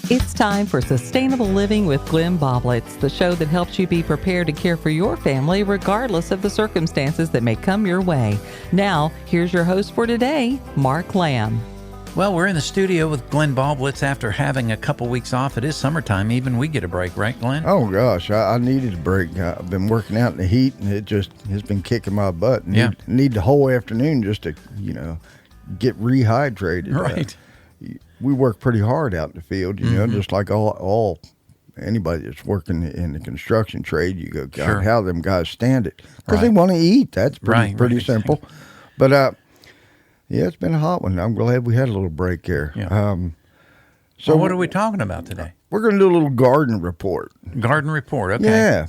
It's time for Sustainable Living with Glenn Boblitz, the show that helps you be prepared to care for your family regardless of the circumstances that may come your way. Now, here's your host for today, Mark Lamb. Well, we're in the studio with Glenn Boblitz after having a couple weeks off. It is summertime. Even we get a break, right, Glenn? Oh, gosh, I needed a break. I've been working out in the heat, and it just has been kicking my butt. Need the whole afternoon just to, get rehydrated. Right. We work pretty hard out in the field, just like all anybody that's working in the construction trade. You go, God, Sure. how them guys stand it? Because they want to eat. That's pretty simple. But, yeah, it's been a hot one. I'm glad we had a little break there. Yeah. So what are we talking about today? We're going to do a little garden report. Garden report, okay. Yeah.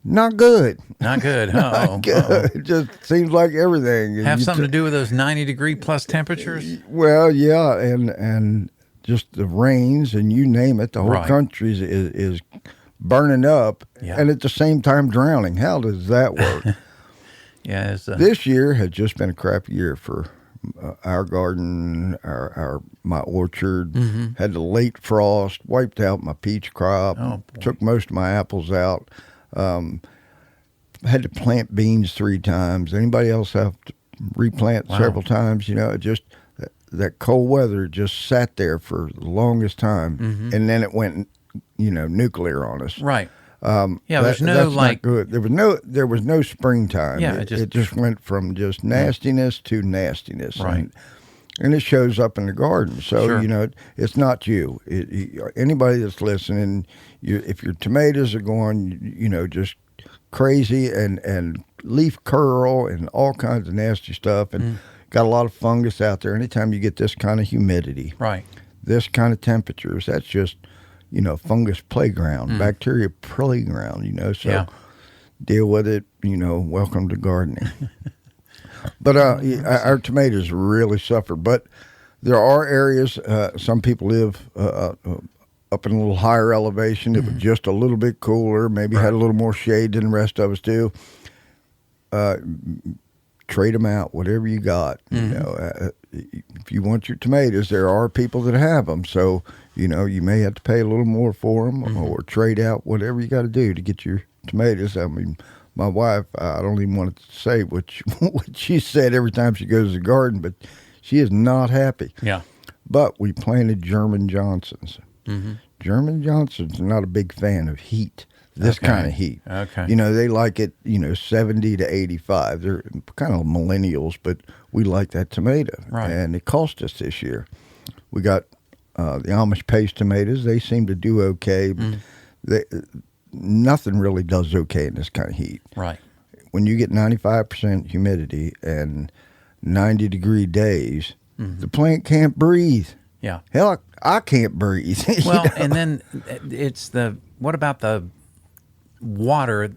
Not good. Not good. Not good. It just seems like everything. Have something to do with those 90-degree plus temperatures? Well, yeah, and just the rains and you name it. The whole Right. country is burning up and at the same time drowning. How does that work? Yeah. This year has just been a crappy year for our garden, my orchard. Had the late frost, wiped out my peach crop, took most of my apples out. Had to plant beans 3 times. Anybody else have to replant several times? Just that cold weather just sat there for the longest time, and then it went, nuclear on us. Right. That's there's not good. There was no springtime. Yeah, it just went from just nastiness to nastiness. Right. And it shows up in the garden. So, Sure. it's not you. Anybody that's listening, if your tomatoes are going, just crazy and leaf curl and all kinds of nasty stuff and got a lot of fungus out there, anytime you get this kind of humidity, Right. this kind of temperatures, that's just, fungus playground, bacteria playground, so deal with it, welcome to gardening. But our tomatoes really suffered. But there are areas, some people live up in a little higher elevation. It was just a little bit cooler, maybe had a little more shade than the rest of us do. Trade them out, whatever you got. If you want your tomatoes, there are people that have them. So, you may have to pay a little more for them or trade out whatever you got to do to get your tomatoes. I mean, my wife, I don't even want to say what she said every time she goes to the garden, but she is not happy. Yeah. But we planted German Johnsons. German Johnsons are not a big fan of heat, this kind of heat. Okay. They like it, 70 to 85. They're kind of millennials, but we like that tomato. Right. And it cost us this year. We got the Amish paste tomatoes. They seem to do okay. Nothing really does okay in this kind of heat. Right. When you get 95% humidity and 90-degree days, the plant can't breathe. Yeah. Hell, I can't breathe. Well, and then what about the water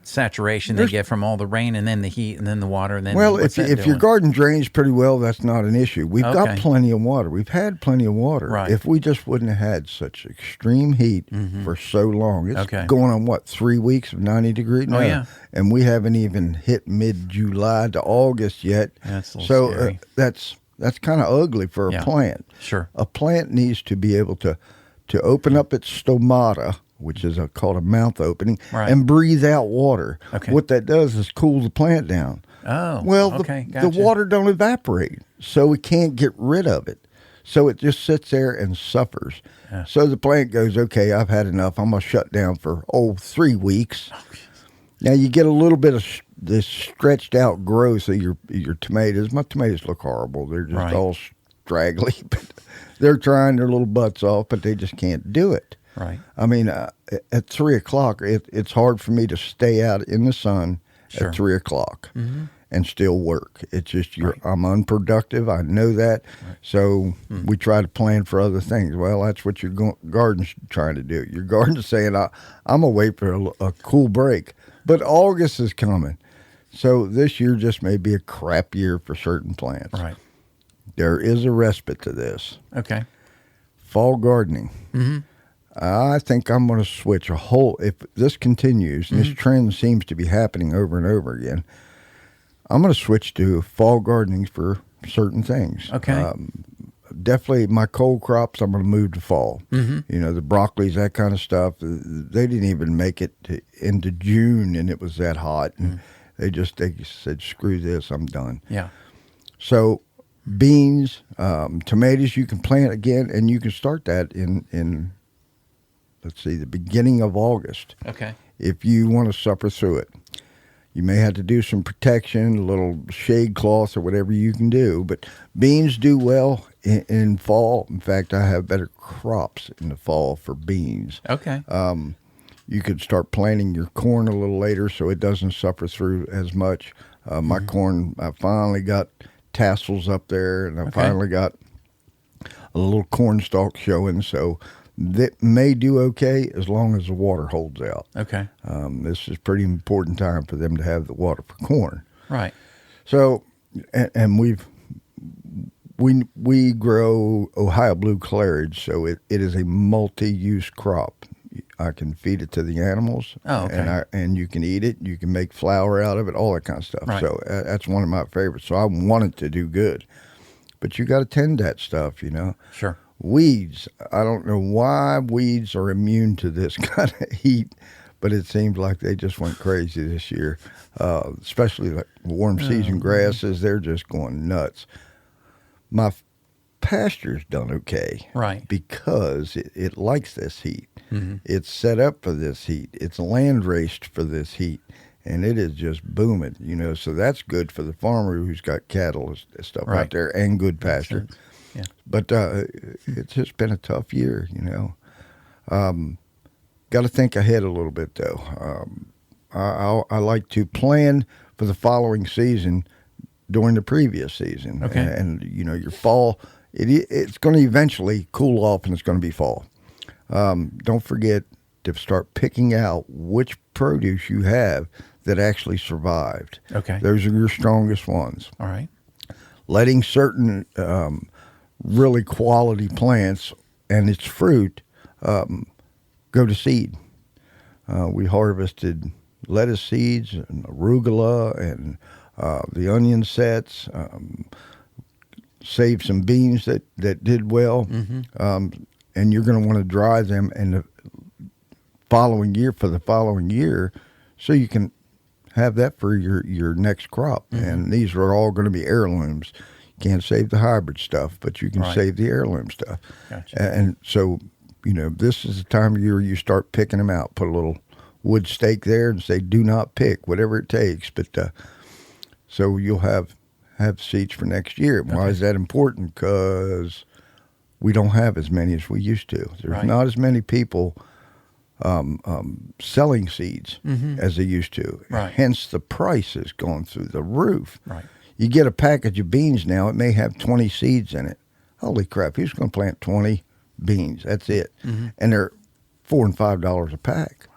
saturation they get from all the rain and then the heat and then the water and then if your garden drains pretty well, that's not an issue. We've got plenty of water. We've had plenty of water. Right. If we just wouldn't have had such extreme heat for so long. It's going on 3 weeks of 90-degree? No. Oh, yeah. And we haven't even hit mid-July to August yet. That's a little scary. That's kind of ugly for a plant. Sure. A plant needs to be able to open up its stomata, which is called a mouth opening, and breathe out water. Okay. What that does is cool the plant down. Oh, well, gotcha. the water don't evaporate, so we can't get rid of it. So it just sits there and suffers. Yeah. So the plant goes, okay, I've had enough. I'm going to shut down for, 3 weeks. Now you get a little bit of this stretched out growth of your tomatoes. My tomatoes look horrible. They're just all straggly. But they're trying their little butts off, but they just can't do it. Right. I mean, at 3 o'clock, it's hard for me to stay out in the sun at 3 o'clock and still work. It's just I'm unproductive. I know that. Right. So we try to plan for other things. Well, that's what your garden's trying to do. Your garden's saying, I'm going to wait for a cool break. But August is coming. So this year just may be a crap year for certain plants. Right. There is a respite to this. Okay. Fall gardening. I think I'm going to switch if this continues, and this trend seems to be happening over and over again, I'm going to switch to fall gardening for certain things. Okay. definitely my cold crops, I'm going to move to fall. Mm-hmm. The broccolis, that kind of stuff, they didn't even make it into June, and it was that hot. And they said, screw this, I'm done. Yeah. So beans, tomatoes, you can plant again, and you can start that in let's see, the beginning of August. Okay. If you want to suffer through it. You may have to do some protection, a little shade cloth or whatever you can do. But beans do well in fall. In fact, I have better crops in the fall for beans. Okay. You could start planting your corn a little later so it doesn't suffer through as much. My corn, I finally got tassels up there, and I finally got a little corn stalk showing. So that may do okay as long as the water holds out. Okay. This is pretty important time for them to have the water for corn. Right. So, and we grow Ohio blue claridge, so it is a multi-use crop. I can feed it to the animals. Oh, okay. And you can eat it. You can make flour out of it, all that kind of stuff. Right. So that's one of my favorites. So I want it to do good, but you got to tend that stuff, Sure. Weeds. I don't know why weeds are immune to this kind of heat, but it seems like they just went crazy this year, especially like warm season grasses. They're just going nuts. My pasture's done okay. Right. Because it likes this heat. Mm-hmm. It's set up for this heat. It's land raced for this heat. And it is just booming, so that's good for the farmer who's got cattle and stuff out there and good pasture. Yeah. But it's just been a tough year, Got to think ahead a little bit, though. I like to plan for the following season during the previous season. Okay. And your fall, it's going to eventually cool off, and it's going to be fall. Don't forget to start picking out which produce you have that actually survived. Okay. Those are your strongest ones. All right. Letting certain really quality plants and its fruit go to seed. We harvested lettuce seeds and arugula and the onion sets, saved some beans that did well, and you're going to want to dry them in the following year so you can have that for your next crop. And these are all going to be heirlooms. You can't save the hybrid stuff, but you can save the heirloom stuff. Gotcha. And so, this is the time of year you start picking them out. Put a little wood stake there and say, do not pick, whatever it takes. But so you'll have seeds for next year. Okay. Why is that important? Because we don't have as many as we used to. There's not as many people selling seeds as they used to. Right. Hence, the price has gone through the roof. Right. You get a package of beans now, it may have 20 seeds in it. Holy crap, who's going to plant 20 beans? That's it. And they're $4 and $5 a pack.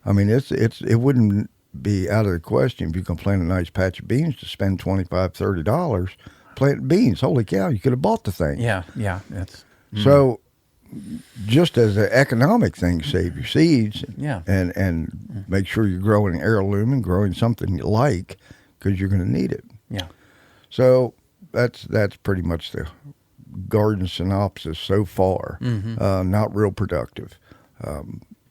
I mean, it wouldn't be out of the question if you can plant a nice patch of beans to spend $25, $30 planting beans. Holy cow, you could have bought the thing. Yeah, that's... So just as an economic thing, save your seeds and make sure you're growing heirloom and growing something you like because you're going to need it. Yeah. So that's pretty much the garden synopsis so far. Not real productive.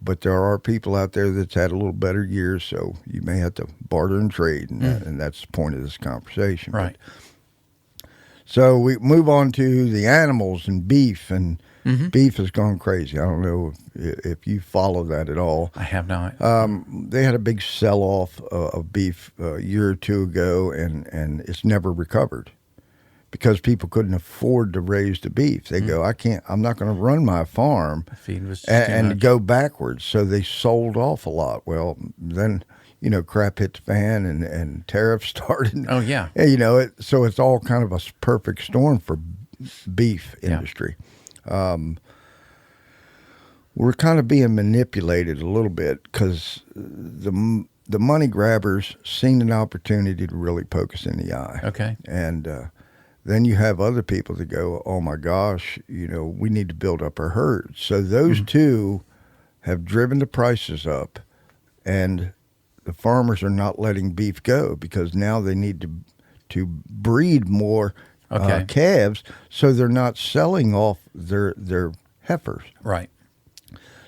But there are people out there that's had a little better years, so you may have to barter and trade, and that's the point of this conversation. Right. So we move on to the animals and beef, and beef has gone crazy. I don't know if you follow that at all. I have not. They had a big sell-off of beef a year or two ago, and it's never recovered because people couldn't afford to raise the beef. They go, I'm not going to run my farm Feed was and go backwards. So they sold off a lot. Well, then, crap hit the fan and tariffs started. Oh, yeah. And, so it's all kind of a perfect storm for beef industry. We're kind of being manipulated a little bit because the money grabbers seen an opportunity to really poke us in the eye. Okay. And then you have other people that go, oh my gosh, we need to build up our herd. So those two have driven the prices up, and the farmers are not letting beef go because now they need to breed more Okay. calves, so they're not selling off their heifers. Right.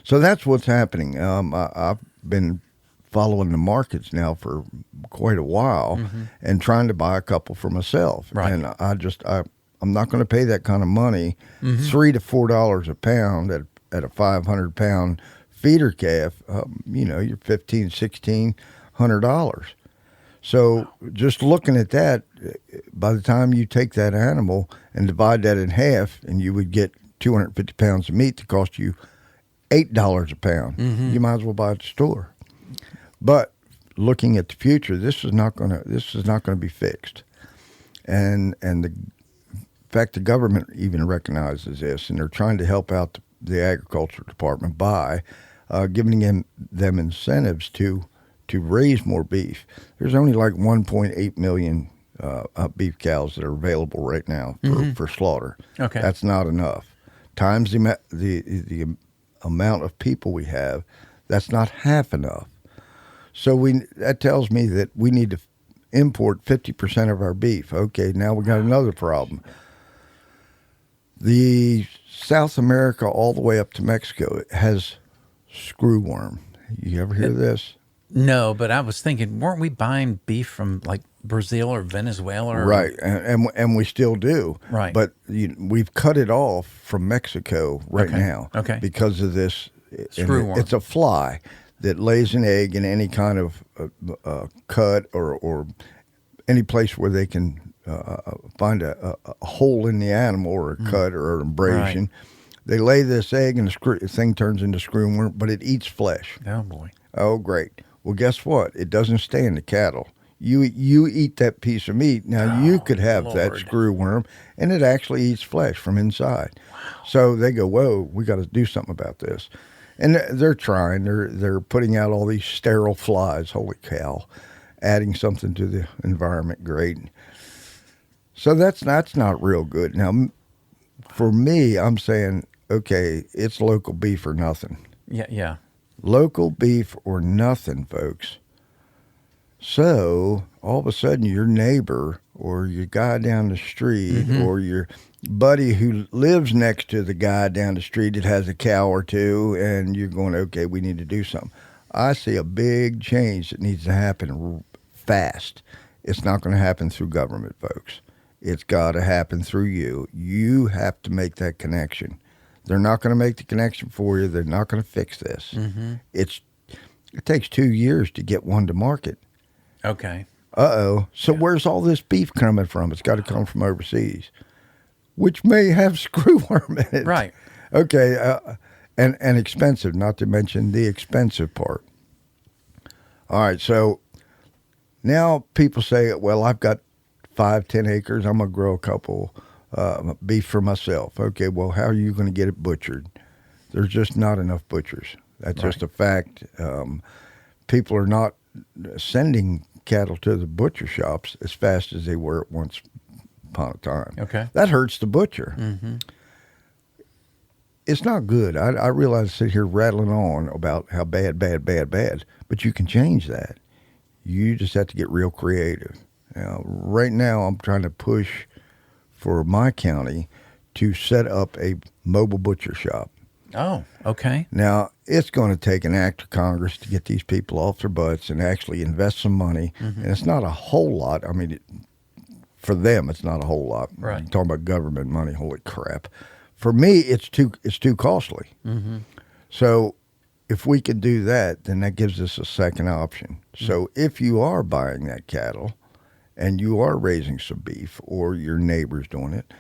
So that's what's happening. I've been following the markets now for quite a while and trying to buy a couple for myself. Right. And I'm not going to pay that kind of money, $3 to $4 a pound at a 500-pound feeder calf. You're $1,500, $1,600. So just looking at that, by the time you take that animal and divide that in half, and you would get 250 pounds of meat to cost you $8 a pound. You might as well buy it at the store. But looking at the future, this is not going to be fixed. And in fact, the government even recognizes this, and they're trying to help out the agriculture department by giving them incentives to raise more beef. There's only like 1.8 million beef cows that are available right now for slaughter. Okay. That's not enough. Times the amount of people we have, that's not half enough. So that tells me that we need to import 50% of our beef. Okay, now we got another problem. The South America all the way up to Mexico has screwworm. You ever hear this? No, but I was thinking, weren't we buying beef from like Brazil or Venezuela? Right, and we still do. Right. But we've cut it off from Mexico right now. Okay. Because of this. Screwworm. It's a fly that lays an egg in any kind of cut or any place where they can find a hole in the animal or a cut or an abrasion. Right. They lay this egg and the thing turns into screwworm, but it eats flesh. Oh, boy. Oh, great. Well, guess what? It doesn't stay in the cattle. You eat that piece of meat. Now, you could have that screwworm, and it actually eats flesh from inside. Wow. So they go, whoa, we got to do something about this. And they're trying. They're putting out all these sterile flies. Holy cow. Adding something to the environment. Great. So that's not real good. Now, for me, I'm saying, okay, it's local beef or nothing. Yeah. Local beef or nothing, folks. So all of a sudden your neighbor or your guy down the street or your buddy who lives next to the guy down the street that has a cow or two, and you're going, okay, we need to do something. I see a big change that needs to happen fast. It's not going to happen through government, folks. It's got to happen through you. You have to make that connection. They're not going to make the connection for you. They're not going to fix this. It takes 2 years to get one to market. Okay. So where's all this beef coming from? It's got to come from overseas, which may have screwworm in it. Right. Okay. And expensive, not to mention the expensive part. All right. So now people say, well, I've got 5-10 acres. I'm going to grow a couple beef for myself. Okay. Well, how are you going to get it butchered? There's just not enough butchers. That's just a fact. People are not sending cattle to the butcher shops as fast as they were at once upon a time. Okay. That hurts the butcher. It's not good. I realize I sit here rattling on about how bad, but you can change that. You just have to get real creative. Now, right now, I'm trying to push for my county to set up a mobile butcher shop. Oh, okay. Now, it's going to take an act of Congress to get these people off their butts and actually invest some money. And it's not a whole lot. I mean, for them, it's not a whole lot. Right. I'm talking about government money. Holy crap. For me, it's too costly. So if we could do that, then that gives us a second option. So if you are buying that cattle and you are raising some beef or your neighbor's doing it,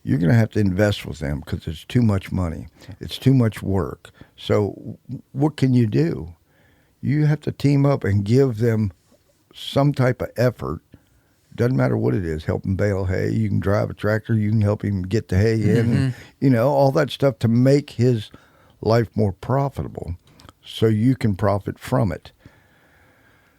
you're going to have to invest with them because it's too much money. It's too much work. So what can you do? You have to team up and give them some type of effort. Doesn't matter what it is. Help him bale hay. You can drive a tractor. You can help him get the hay in. And, all that stuff to make his life more profitable so you can profit from it.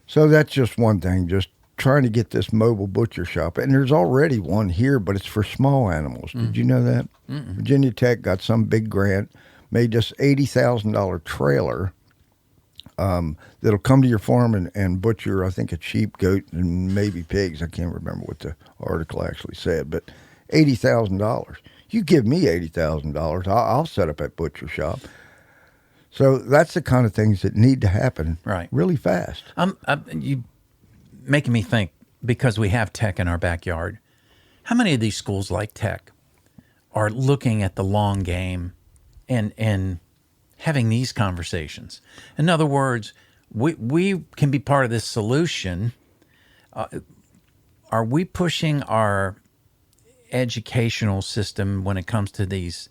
So that's just one thing, just trying to get this mobile butcher shop. And there's already one here, but it's for small animals. Did you know that? Virginia Tech got some big grant, made this $80,000 trailer that'll come to your farm and butcher, I think, a sheep, goat, and maybe pigs. I can't remember what the article actually said, but $80,000. You give me $80,000, I'll set up that butcher shop. So that's the kind of things that need to happen really fast. You making me think, because we have tech in our backyard, how many of these schools like tech are looking at the long game and having these conversations? In other words, we can be part of this solution. Are we pushing our educational system when it comes to these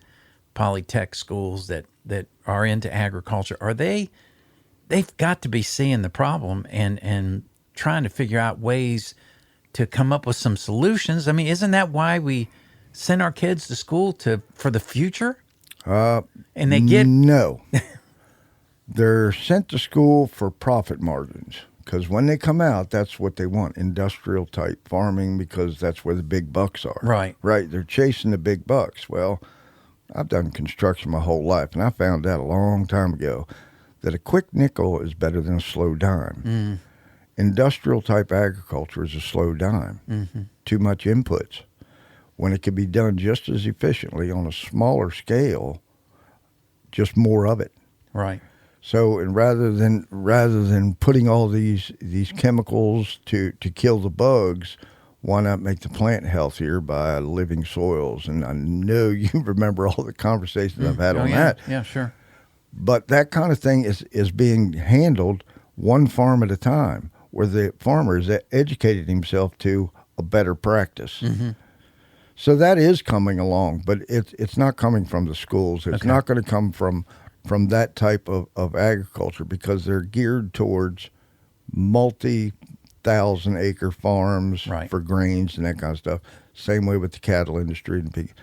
polytech schools that are into agriculture? They've got to be seeing the problem and trying to figure out ways to come up with some solutions. I mean, isn't that why we send our kids to school for the future? And they get no. They're sent to school for profit margins, because when they come out, that's what they want, industrial type farming, because that's where the big bucks are. Right. They're chasing the big bucks. Well, I've done construction my whole life, and I found out a long time ago that a quick nickel is better than a slow dime. Industrial type agriculture is a slow dime. Too much inputs. When it can be done just as efficiently on a smaller scale, just more of it. Right. So, and rather than putting all these chemicals to kill the bugs, why not make the plant healthier by living soils? And I know you remember all the conversations I've had on that. Yeah, sure. But that kind of thing is being handled one farm at a time, where the farmer has educated himself to a better practice. So that is coming along, but it's not coming from the schools. It's not going to come from that type of agriculture, because they're geared towards multi-thousand-acre farms for grains and that kind of stuff. Same way with the cattle industry and pig.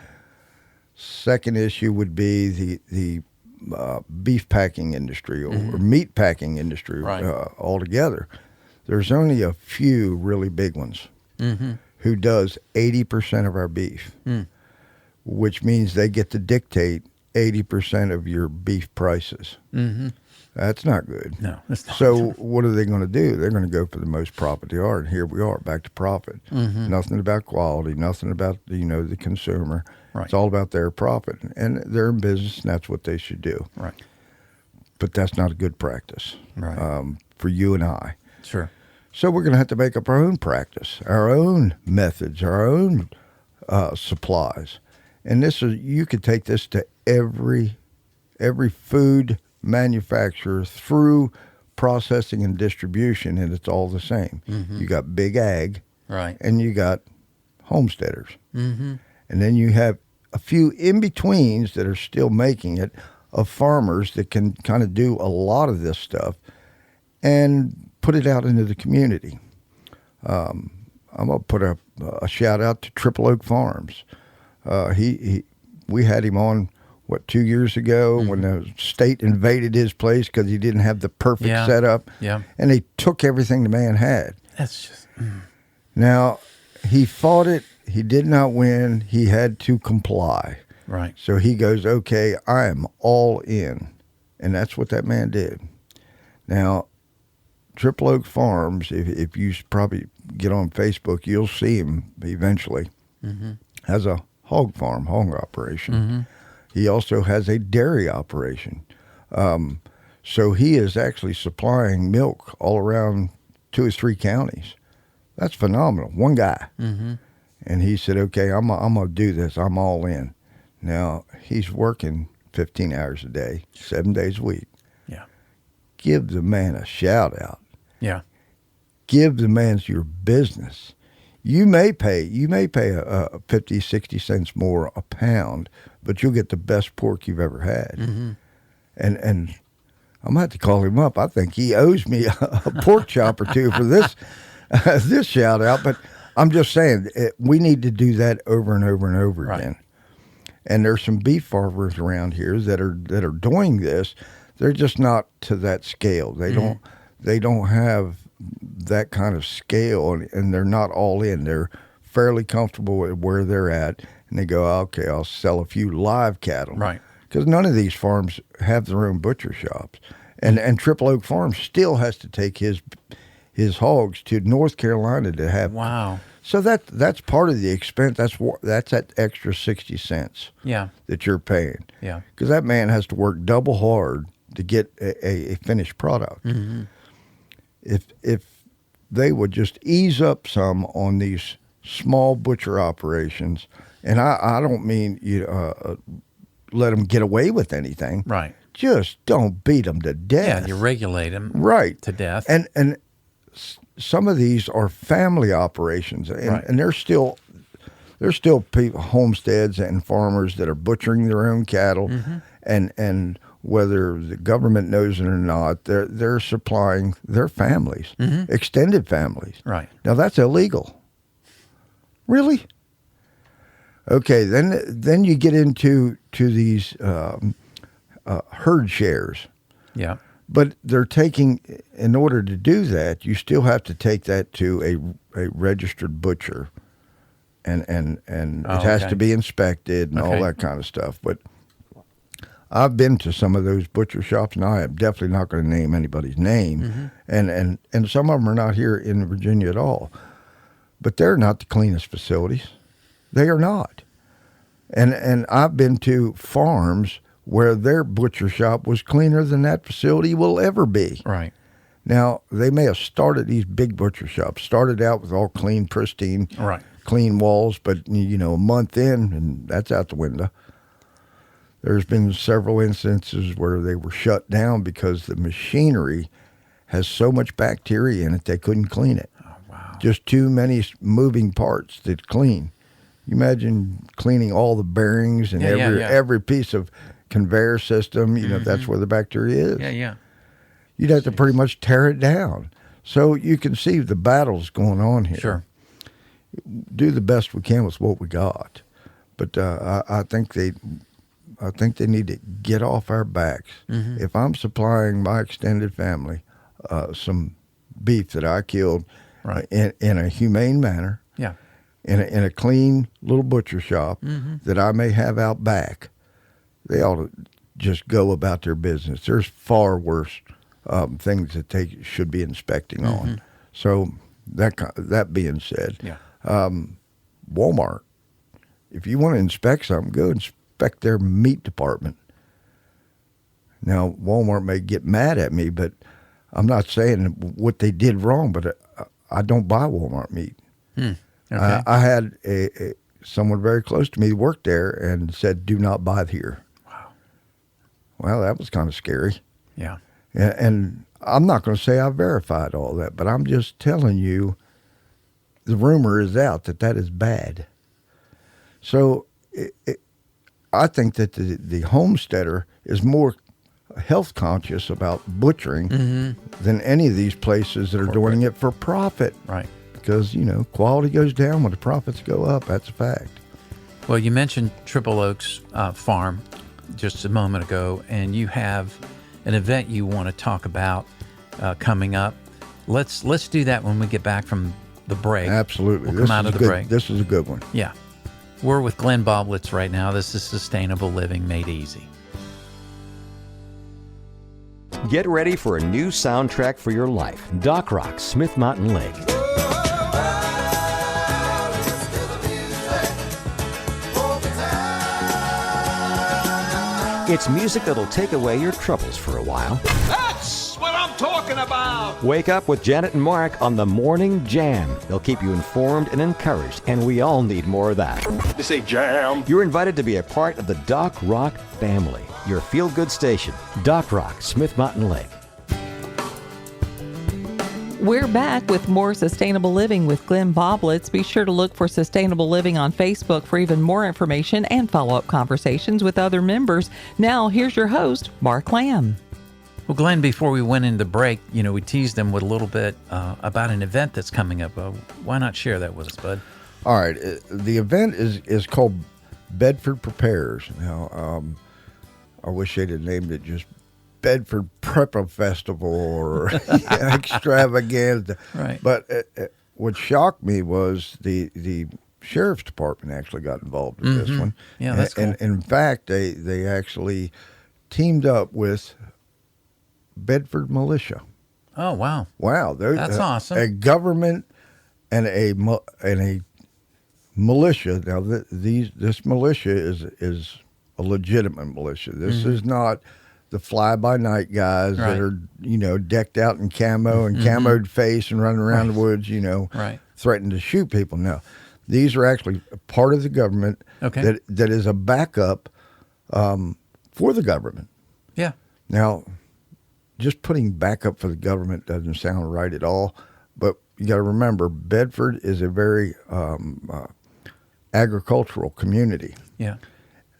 Second issue would be the beef packing industry or meat packing industry altogether. There's only a few really big ones who does 80% of our beef, which means they get to dictate 80% of your beef prices. That's not good. No, that's not. So what are they going to do? They're going to go for the most profit they are, and here we are, back to profit. Nothing about quality, nothing about the consumer. It's all about their profit, and they're in business, and that's what they should do. But that's not a good practice for you and I. Sure. So we're going to have to make up our own practice, our own methods, our own supplies. And you could take this to every food manufacturer through processing and distribution, and it's all the same. You got big ag, and you got homesteaders. And then you have a few in-betweens that are still making it, of farmers that can kind of do a lot of this stuff and put it out into the community. I'm going to put a shout out to Triple Oak Farms. We had him on, 2 years ago when the state invaded his place because he didn't have the perfect setup. And they took everything the man had. That's just... Now, he fought it. He did not win. He had to comply. So he goes, okay, I am all in. And that's what that man did. Now, Triple Oak Farms, if you probably get on Facebook, you'll see him eventually, has a hog operation. He also has a dairy operation. So he is actually supplying milk all around 2 or 3 counties. That's phenomenal. One guy. And he said, okay, I'm going to do this. I'm all in. Now, he's working 15 hours a day, 7 days a week. Give the man a shout out. Give the man your business. You may pay a 50, 60 cents more a pound, but you'll get the best pork you've ever had. And I'm going to have to call him up. I think he owes me a pork chop or two for this shout out, but I'm just saying we need to do that over and over and over again. And there's some beef farmers around here that are doing this. They're just not to that scale. They don't have that kind of scale, and they're not all in. They're fairly comfortable with where they're at, and they go, okay, I'll sell a few live cattle. Because none of these farms have their own butcher shops. And Triple Oak Farms still has to take his hogs to North Carolina to have. So that's part of the expense. That's that extra 60 cents. Yeah. That you're paying. Yeah. Because that man has to work double hard to get a finished product. Mm-hmm. If they would just ease up some on these small butcher operations, and I don't mean let them get away with anything. Right. Just don't beat them to death. Yeah, you regulate them right to death. And some of these are family operations, and there's still people, homesteads and farmers that are butchering their own cattle, and whether the government knows it or not, they're supplying their families, extended families. Right. Now that's illegal. Really? Okay, then you get into these herd shares. Yeah. But they're taking, in order to do that, you still have to take that to a registered butcher, and it has to be inspected and all that kind of stuff. But I've been to some of those butcher shops, and I am definitely not going to name anybody's name, and some of them are not here in Virginia at all. But they're not the cleanest facilities. They are not. And I've been to farms where their butcher shop was cleaner than that facility will ever be. Right. Now, they may have started these big butcher shops, started out with all clean, pristine, clean walls, but, a month in, and that's out the window. There's been several instances where they were shut down because the machinery has so much bacteria in it they couldn't clean it. Oh, wow. Just too many moving parts to clean. You imagine cleaning all the bearings and every piece of conveyor system, that's where the bacteria is. Yeah. You'd have to pretty much tear it down. So you can see the battles going on here. Sure. Do the best we can with what we got. But I think they need to get off our backs. If I'm supplying my extended family some beef that I killed in a humane manner, in a clean little butcher shop that I may have out back, they ought to just go about their business. There's far worse things that they should be inspecting on. So that being said, Walmart, if you want to inspect something, go inspect their meat department. Now, Walmart may get mad at me, but I'm not saying what they did wrong, but I don't buy Walmart meat. Okay. I had someone very close to me worked there and said, "Do not buy here." Wow. Well, that was kind of scary. Yeah. And I'm not going to say I verified all that, but I'm just telling you, the rumor is out that is bad. So I think that the homesteader is more health conscious about butchering than any of these places that are doing it for profit. Right. Because, quality goes down when the profits go up. That's a fact. Well, you mentioned Triple Oaks Farm just a moment ago, and you have an event you want to talk about coming up. Let's do that when we get back from the break. Absolutely. We'll come out of the break. This is a good one. Yeah. We're with Glenn Boblitz right now. This is Sustainable Living Made Easy. Get ready for a new soundtrack for your life. Doc Rock, Smith Mountain Lake. It's music that'll take away your troubles for a while. That's what I'm talking about! Wake up with Janet and Mark on the Morning Jam. They'll keep you informed and encouraged, and we all need more of that. You say jam? You're invited to be a part of the Doc Rock family, your feel-good station. Doc Rock, Smith Mountain Lake. We're back with more Sustainable Living with Glenn Boblitz. Be sure to look for Sustainable Living on Facebook for even more information and follow-up conversations with other members. Now, here's your host, Mark Lamb. Well, Glenn, before we went into break, we teased them with a little bit about an event that's coming up. Why not share that with us, bud? All right. The event is called Bedford Prepares. Now, I wish they'd have named it just Bedford Prepper Festival or extravaganza. Right. But what shocked me was the sheriff's department actually got involved in this one. Yeah, that's cool. And in fact, they actually teamed up with Bedford Militia. Oh, wow. Wow. That's awesome. A government and a militia. Now, this militia is a legitimate militia. This is not the fly-by-night guys that are, decked out in camo and camoed face and running around the woods, threatening to shoot people. No, these are actually part of the government that is a backup for the government. Yeah. Now, just putting backup for the government doesn't sound right at all, but you got to remember, Bedford is a very agricultural community. Yeah.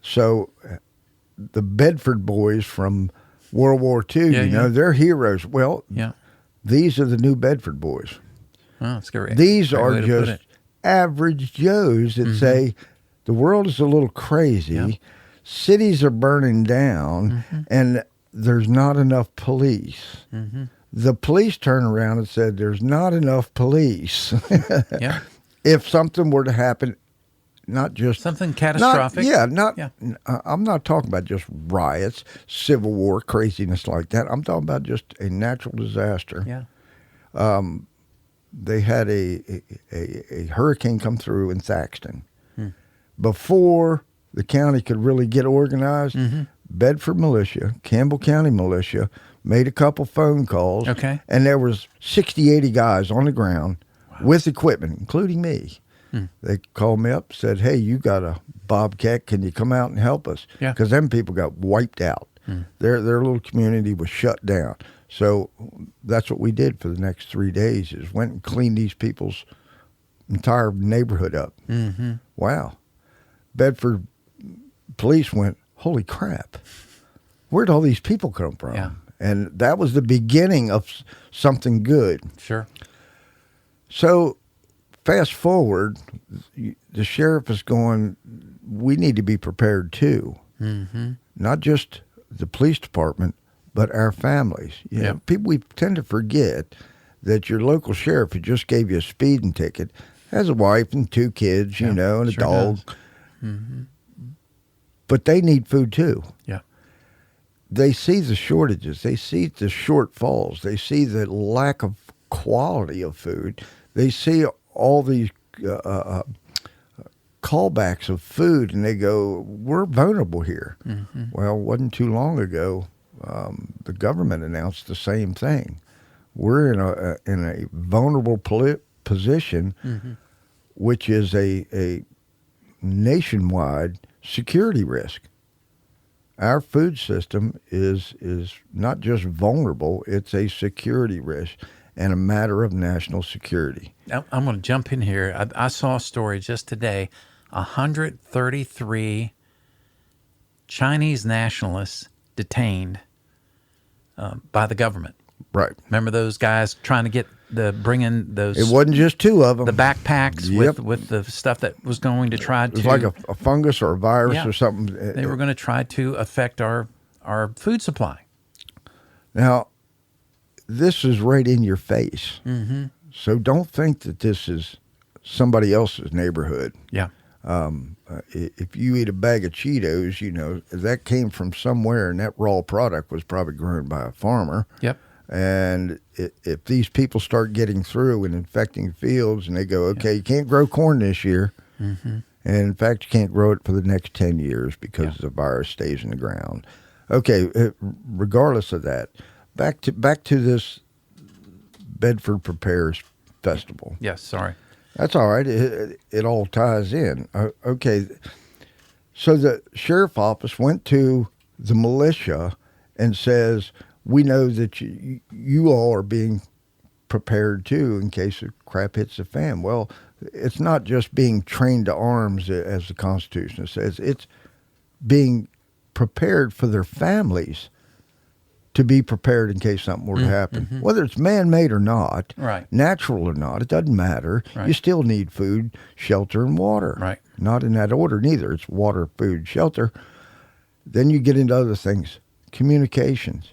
So the Bedford boys from World War II, they're heroes. Well, these are the new Bedford boys. Oh, that's great. These are just average Joes that say the world is a little crazy, cities are burning down, and there's not enough police. The police turn around and said, there's not enough police. If something were to happen, not just something catastrophic. I'm not talking about just riots, civil war, craziness like that. I'm talking about just a natural disaster. Yeah. They had a hurricane come through in Thaxton. Before the county could really get organized, Bedford militia, Campbell County militia, made a couple phone calls. And there was 60, 80 guys on the ground with equipment, including me. They called me up, said, hey, you got a Bobcat. Can you come out and help us? Because them people got wiped out. Their little community was shut down. So that's what we did for the next 3 days is went and cleaned these people's entire neighborhood up. Wow. Bedford police went, holy crap, where'd all these people come from? Yeah. And that was the beginning of something good. Sure. So fast forward, the sheriff is going, we need to be prepared too. Not just the police department, but our families. People, we tend to forget that your local sheriff who just gave you a speeding ticket has a wife and 2 kids, and a dog. But they need food too. Yeah. They see the shortages. They see the shortfalls. They see the lack of quality of food. They see all these callbacks of food, and they go, we're vulnerable here. Well, it wasn't too long ago, the government announced the same thing. We're in a vulnerable position, which is a nationwide security risk. Our food system is not just vulnerable, it's a security risk and a matter of national security. I'm going to jump in here. I saw a story just today, 133 Chinese nationalists detained by the government. Right. Remember those guys trying to get bring in those? It wasn't just 2 of them. The backpacks with the stuff that was going to try to. It was like a fungus or a virus or something. They were going to try to affect our food supply. Now, this is right in your face. So don't think that this is somebody else's neighborhood. Yeah. If you eat a bag of Cheetos, that came from somewhere, and that raw product was probably grown by a farmer. Yep. And if these people start getting through and infecting fields, and they go, okay, you can't grow corn this year, and in fact, you can't grow it for the next 10 years because the virus stays in the ground. Okay, regardless of that, back to this Bedford Prepares Festival. Yes, sorry. That's all right. It all ties in. Okay, so the sheriff office went to the militia and says, we know that you all are being prepared too in case the crap hits the fan. Well, it's not just being trained to arms as the Constitution says. It's being prepared for their families to be prepared in case something were to happen. Whether it's man-made or not, natural or not, it doesn't matter. You still need food, shelter, and water. Right. Not in that order neither. It's water, food, shelter. Then you get into other things. Communications.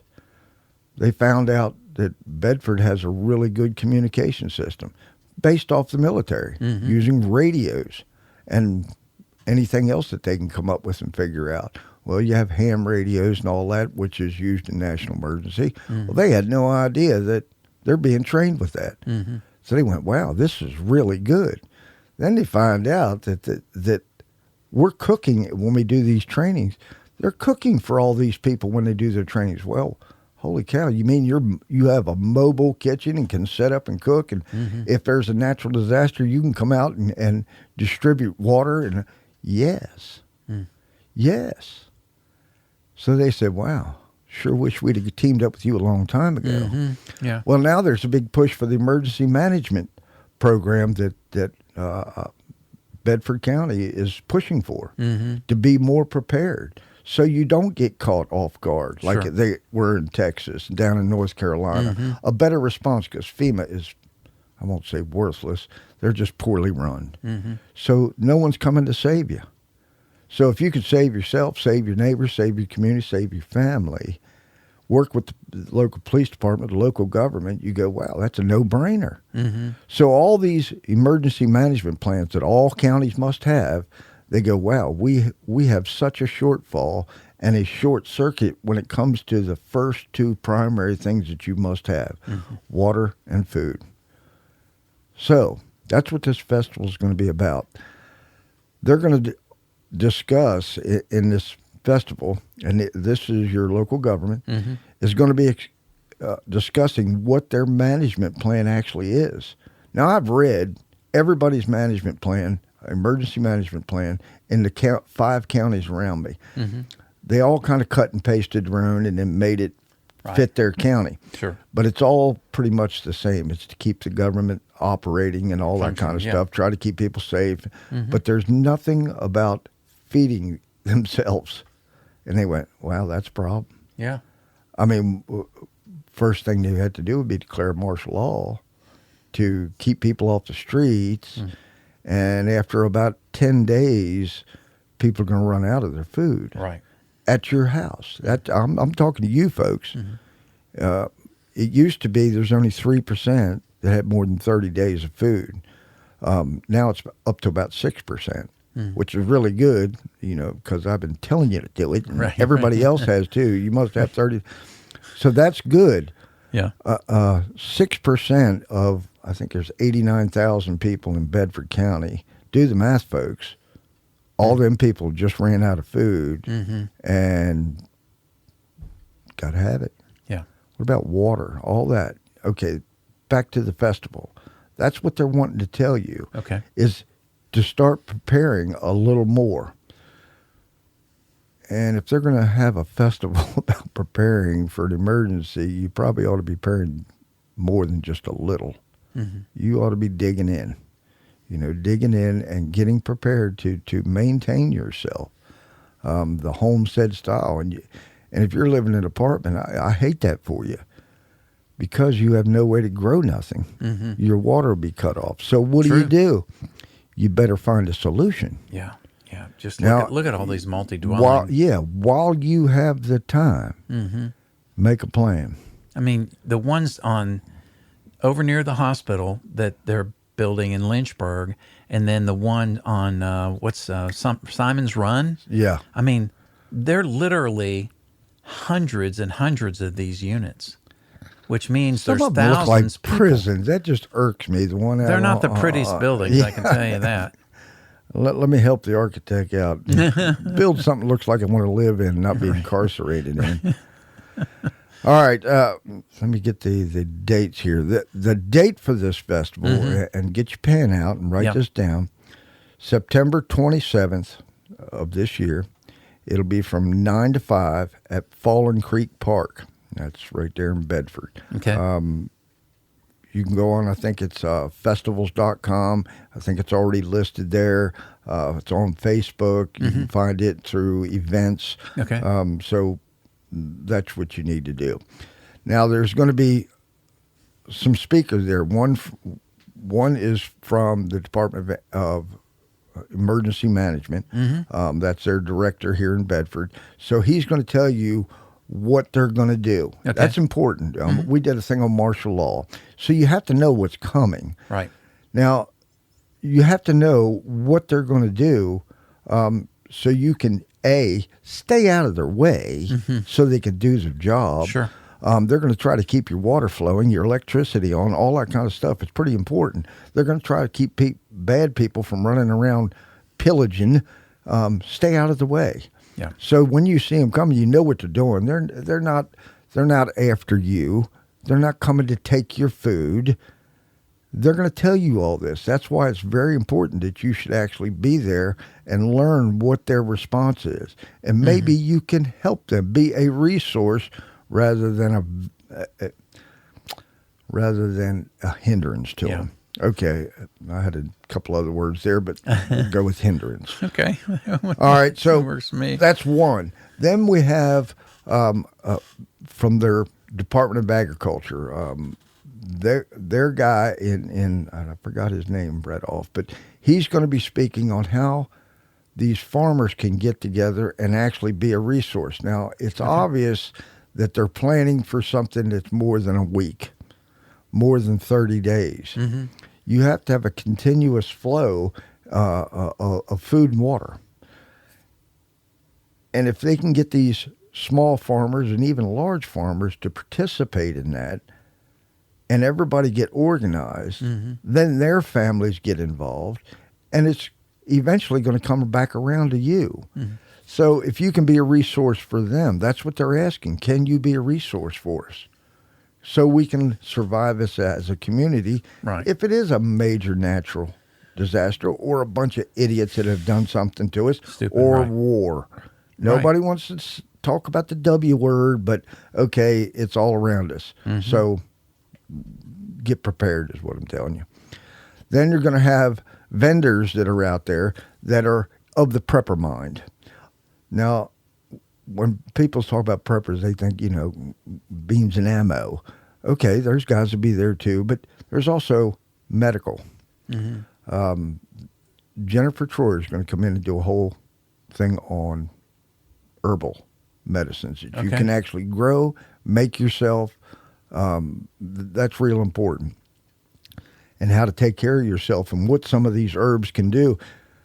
They found out that Bedford has a really good communication system based off the military, using radios and anything else that they can come up with and figure out. Well, you have ham radios and all that, which is used in national emergency. Well, they had no idea that they're being trained with that. So they went, wow, this is really good. Then they find out that we're cooking when we do these trainings. They're cooking for all these people when they do their trainings. Well, holy cow, you mean you have a mobile kitchen and can set up and cook, and if there's a natural disaster, you can come out and distribute water? And yes. Yes. So they said, wow, sure wish we'd have teamed up with you a long time ago. Yeah. Well, now there's a big push for the emergency management program that Bedford County is pushing for, to be more prepared so you don't get caught off guard like they were in Texas, down in North Carolina. A better response, because FEMA is, I won't say worthless, they're just poorly run. So no one's coming to save you. So if you could save yourself, save your neighbors, save your community, save your family, work with the local police department, the local government, you go, wow, that's a no-brainer. So all these emergency management plans that all counties must have, they go, wow, we have such a shortfall and a short circuit when it comes to the first two primary things that you must have, water and food. So that's what this festival is going to be about. They're going to discuss in this festival, and this is your local government, is going to be discussing what their management plan actually is. Now, I've read everybody's management plan, emergency management plan, in the 5 counties around me. They all kind of cut and pasted their own and then made it fit their county. Sure. But it's all pretty much the same. It's to keep the government operating and all that kind of stuff, try to keep people safe. But there's nothing about feeding themselves. And they went, wow, that's a problem. Yeah. I mean, first thing they had to do would be declare martial law to keep people off the streets. And after about 10 days, people are going to run out of their food. Right. At your house. I'm talking to you folks. It used to be there's only 3% that had more than 30 days of food. Now it's up to about 6%. Which is really good, because I've been telling you to do it. And everybody else has too. You must have 30. So that's good. Yeah. 6% of, I think there's 89,000 people in Bedford County. Do the math, folks. All them people just ran out of food and got to have it. Yeah. What about water? All that. Okay, back to the festival. That's what they're wanting to tell you. Okay. Is to start preparing a little more. And if they're going to have a festival about preparing for an emergency, you probably ought to be preparing more than just a little. You ought to be digging in, digging in and getting prepared to maintain yourself, the homestead style. And if you're living in an apartment, I hate that for you, because you have no way to grow nothing. Your water will be cut off. So what do? You better find a solution. Yeah. Just look at all these multi-dwelling. While you have the time, make a plan. I mean, the ones over near the hospital that they're building in Lynchburg, and then the one on Simon's Run. Yeah. I mean, they're literally hundreds and hundreds of these units. Which means some there's of them thousands look like prisons. That just irks me. The one they're not the prettiest buildings, I can tell you that. Let me help the architect out. Build something that looks like I want to live in, not be incarcerated in. All right, let me get the dates here. The date for this festival, and get your pen out and write this down. September 27th of this year. It'll be from 9 to 5 at Fallen Creek Park. That's right there in Bedford. Okay. You can go on, I think it's festivals.com. I think it's already listed there. It's on Facebook. You can find it through events. Okay. So that's what you need to do. Now, there's going to be some speakers there. One is from the Department of Emergency Management. That's their director here in Bedford. So he's going to tell you what they're going to do. Okay. That's important. We did a thing on martial law. So you have to know what's coming. Right. Now, you have to know what they're going to do so you can, A, stay out of their way so they can do their job. Sure. They're going to try to keep your water flowing, your electricity on, all that kind of stuff. It's pretty important. They're going to try to keep bad people from running around pillaging. Stay out of the way. Yeah. So when you see them coming, you know what they're doing. They're not after you. They're not coming to take your food. They're going to tell you all this. That's why it's very important that you should actually be there and learn what their response is. And maybe you can help them, be a resource rather than a hindrance to them. Okay, I had a couple other words there, but we'll go with hindrance. Okay. All right, so works for me. That's one. Then we have from their Department of Agriculture, their guy in I forgot his name right off, but he's going to be speaking on how these farmers can get together and actually be a resource. Now, it's obvious that they're planning for something that's more than a week, more than 30 days. Mm-hmm. You have to have a continuous flow of food and water. And if they can get these small farmers and even large farmers to participate in that, and everybody get organized, then their families get involved, and it's eventually going to come back around to you. So if you can be a resource for them, that's what they're asking. Can you be a resource for us? So we can survive as a community. Right. If it is a major natural disaster or a bunch of idiots that have done something to us, or war. Nobody wants to talk about the W word, but okay, it's all around us. So get prepared is what I'm telling you. Then you're going to have vendors that are out there that are of the prepper mind. Now, when people talk about preppers, they think, beans and ammo. Okay, there's guys will be there too, but there's also medical. Jennifer Troyer is going to come in and do a whole thing on herbal medicines that you can actually grow, make yourself. That's real important. And how to take care of yourself and what some of these herbs can do.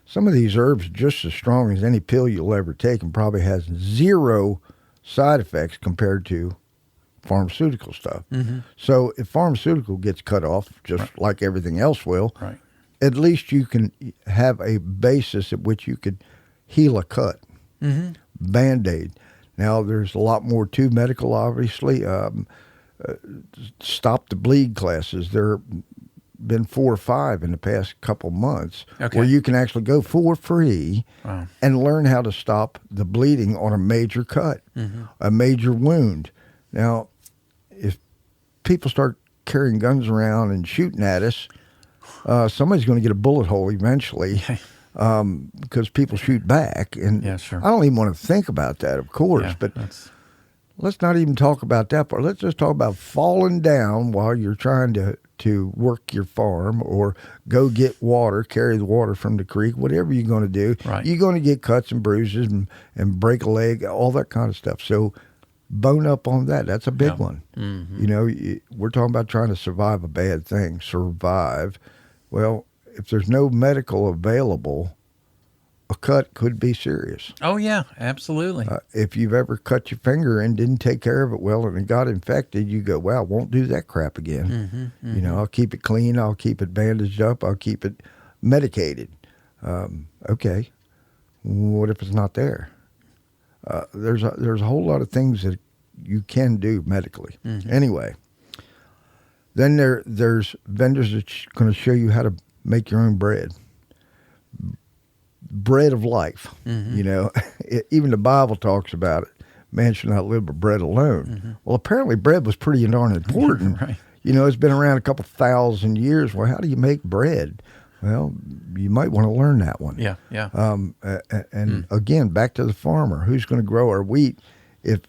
Some of these herbs are just as strong as any pill you'll ever take and probably has zero side effects compared to pharmaceutical stuff. So if pharmaceutical gets cut off, just like everything else will, at least you can have a basis at which you could heal a cut. Band-Aid. Now, there's a lot more to medical, obviously. Stop the bleed classes. There been 4 or 5 in the past couple months where you can actually go for free and learn how to stop the bleeding on a major cut, a major wound. Now, if people start carrying guns around and shooting at us, somebody's going to get a bullet hole eventually because people shoot back. And I don't even want to think about that, of course, but let's not even talk about that part. Let's just talk about falling down while you're trying to work your farm or go get water, carry the water from the creek, whatever you're going to do. You're going to get cuts and bruises and break a leg, all that kind of stuff. So bone up on that. That's a big one. We're talking about trying to survive a bad thing. Survive. Well, if there's no medical available, a cut could be serious. Oh, yeah, absolutely. If you've ever cut your finger and didn't take care of it well and it got infected, you go, well, I won't do that crap again. I'll keep it clean. I'll keep it bandaged up. I'll keep it medicated. Okay. What if it's not there? There's a whole lot of things that you can do medically. Anyway, then there's vendors that's going to show you how to make your own bread. Bread of life. Even the Bible talks about it. Man should not live by bread alone. Well, apparently bread was pretty darn important. It's been around a couple 1,000 years. Well, how do you make bread? Well, you might want to learn that one. And again, back to the farmer. Who's going to grow our wheat if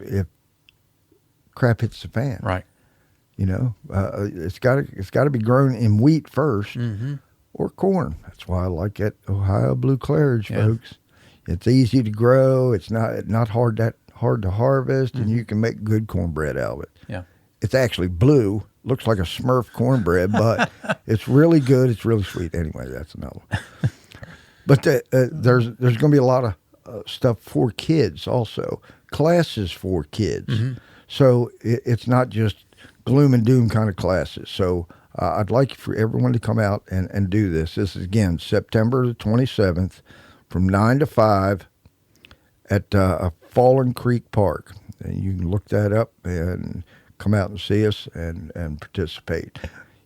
crap hits the fan? It's got to be grown in wheat first. Or corn. That's why I like that Ohio Blue Claridge, folks. It's easy to grow. It's not hard to harvest, and you can make good cornbread out of it. It's actually blue. Looks like a Smurf cornbread, but it's really good. It's really sweet. Anyway, that's another one. But there's going to be a lot of stuff for kids also. Classes for kids. So it's not just gloom and doom kind of classes. So I'd like for everyone to come out and do this. This is, again, September the 27th from 9 to 5 at Fallen Creek Park. And you can look that up and come out and see us and participate.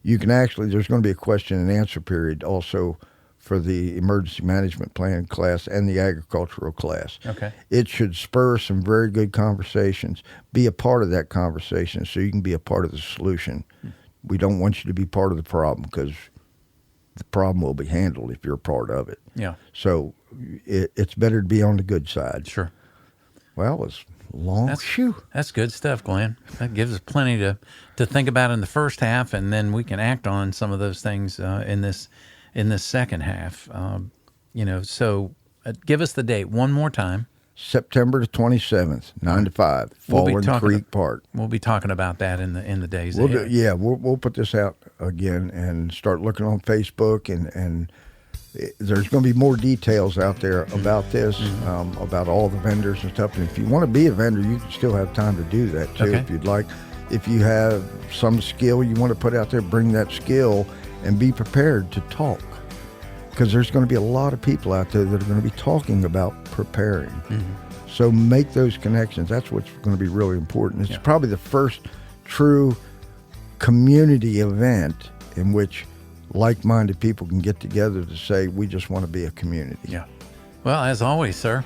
You can actually, there's going to be a question and answer period also for the emergency management plan class and the agricultural class. Okay. It should spur some very good conversations. Be a part of that conversation so you can be a part of the solution. We don't want you to be part of the problem because the problem will be handled if you're a part of it. Yeah. So it's better to be on the good side. Sure. Well, it's long. That's good stuff, Glenn. That gives us plenty to think about in the first half, and then we can act on some of those things in this second half. So give us the date one more time. September the 27th, 9 to 5, Fallen Creek Park. We'll be talking about that in the days ahead. We'll put this out again and start looking on Facebook, and there's going to be more details out there about this, about all the vendors and stuff. And if you want to be a vendor, you can still have time to do that too, if you'd like. If you have some skill you want to put out there, bring that skill and be prepared to talk. Because there's going to be a lot of people out there that are going to be talking about preparing. So make those connections. That's what's going to be really important. It's probably the first true community event in which like-minded people can get together to say, we just want to be a community. Yeah. Well, as always, sir.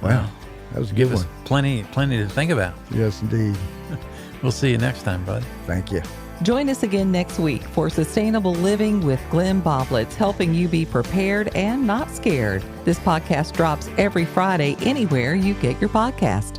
Wow. That was a good Give one. us plenty to think about. Yes, indeed. We'll see you next time, bud. Thank you. Join us again next week for Sustainable Living with Glenn Boblitz, helping you be prepared and not scared. This podcast drops every Friday anywhere you get your podcast.